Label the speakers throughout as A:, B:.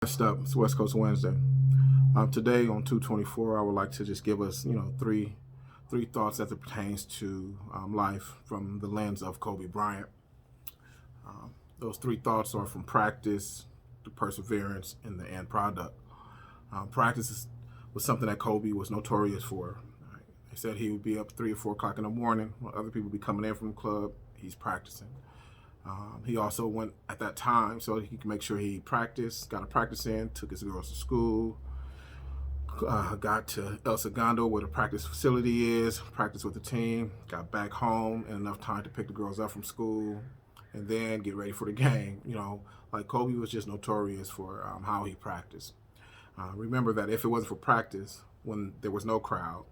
A: Next up, it's West Coast Wednesday. Today on 224, I would like to just give us, three thoughts as it pertains to life from the lens of Kobe Bryant. Those three thoughts are from practice, to perseverance, and the end product. Was something that Kobe was notorious for. He said he would be up 3 or 4 o'clock in the morning when other people would be coming in from the club. He's practicing. He also went at that time so he could make sure he practiced, got a practice in, took his girls to school, got to El Segundo where the practice facility is, practiced with the team, got back home in enough time to pick the girls up from school, and then get ready for the game. Like Kobe was just notorious for how he practiced. Remember that if it wasn't for practice, when there was no crowd,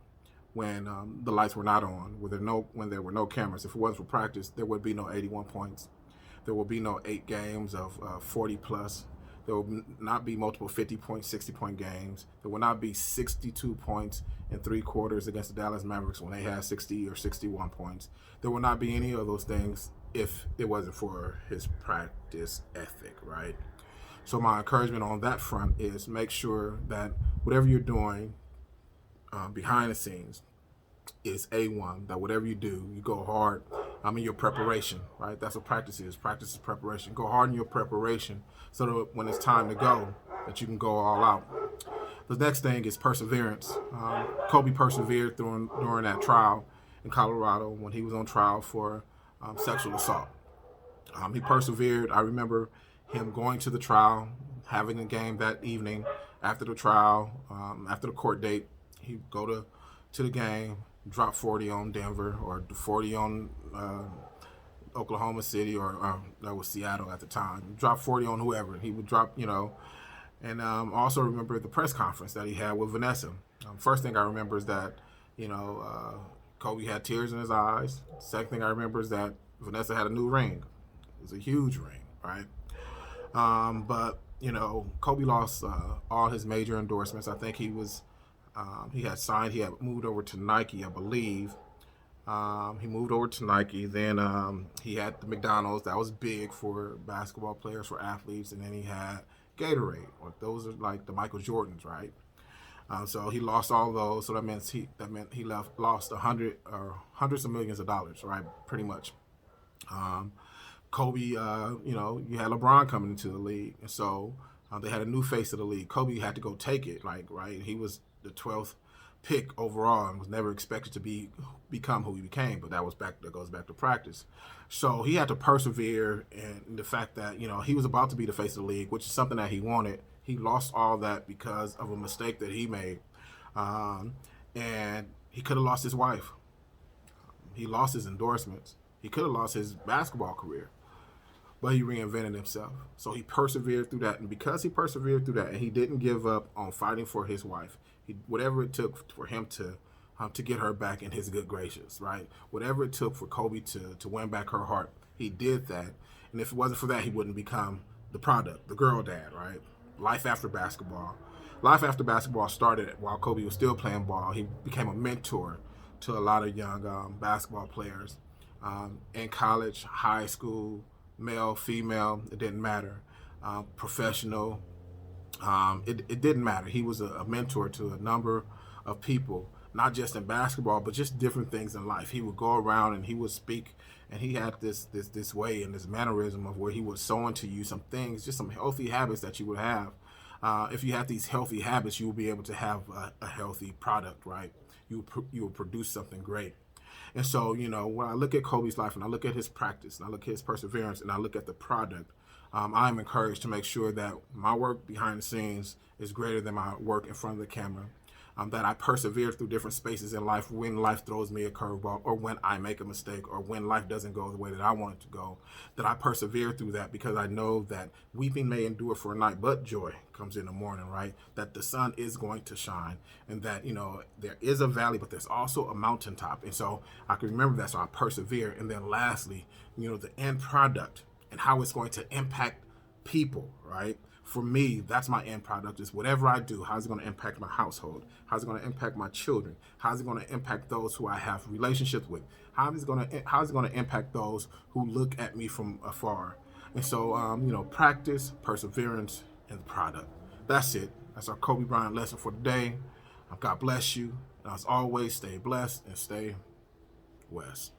A: when the lights were not on, when there were no cameras, if it wasn't for practice, there would be no 81 points. There will be no 8 games of 40 plus. There will not be multiple 50-point, 60-point games. There will not be 62 points in 3 quarters against the Dallas Mavericks when they had 60 or 61 points. There will not be any of those things if it wasn't for his practice ethic, right? So my encouragement on that front is make sure that whatever you're doing behind the scenes is A1, that whatever you do, you go hard in your preparation, right? That's what practice is. Practice is preparation. Go hard in your preparation so that when it's time to go, that you can go all out. The next thing is perseverance. Kobe persevered during that trial in Colorado when he was on trial for sexual assault. He persevered. I remember him going to the trial, having a game that evening after the trial, after the court date. He'd go to the game, drop 40 on Denver or 40 on Oklahoma City or that was Seattle at the time. Drop 40 on whoever. He would drop, And also remember the press conference that he had with Vanessa. First thing I remember is that, Kobe had tears in his eyes. Second thing I remember is that Vanessa had a new ring. It was a huge ring, right? But Kobe lost all his major endorsements. I think he had moved over to Nike, I believe. He moved over to Nike. Then he had the McDonald's. That was big for basketball players, for athletes. And then he had Gatorade. Those are like the Michael Jordans, right? So he lost all those. So that meant he lost hundreds of millions of dollars, right? Pretty much. Kobe, you had LeBron coming into the league, and so they had a new face of the league. Kobe had to go take it, right? He was the 12th pick overall and was never expected to become who he became, but that goes back to practice. So he had to persevere, and the fact that he was about to be the face of the league, which is something that he wanted. He lost all that because of a mistake that he made, and he could have lost his wife. He lost his endorsements. He could have lost his basketball career, but he reinvented himself. So he persevered through that, and because he persevered through that, and he didn't give up on fighting for his wife, whatever it took for him to get her back in his good graces, right? Whatever it took for Kobe to win back her heart, he did that. And if it wasn't for that, he wouldn't become the product, the girl dad, right? Life after basketball. Life after basketball started while Kobe was still playing ball. He became a mentor to a lot of young basketball players in college, high school, male, female, it didn't matter. Professional, it didn't matter. He was a mentor to a number of people, not just in basketball, but just different things in life. He would go around and he would speak, and he had this way and this mannerism of where he would sow into you some things, just some healthy habits that you would have. If you have these healthy habits, you will be able to have a healthy product, right? You will produce something great. And so, when I look at Kobe's life and I look at his practice and I look at his perseverance and I look at the product, I'm encouraged to make sure that my work behind the scenes is greater than my work in front of the camera. That I persevere through different spaces in life when life throws me a curveball, or when I make a mistake, or when life doesn't go the way that I want it to go, that I persevere through that because I know that weeping may endure for a night, but joy comes in the morning, right? That the sun is going to shine, and that, there is a valley, but there's also a mountaintop. And so I can remember that, so I persevere. And then lastly, the end product and how it's going to impact people, right? For me, that's my end product, is whatever I do, how's it going to impact my household? How's it going to impact my children? How's it going to impact those who I have relationships with? How's it going to impact those who look at me from afar? And so, practice, perseverance, and product. that's it. That's our Kobe Bryant lesson for today. God bless you. And as always, stay blessed and stay west.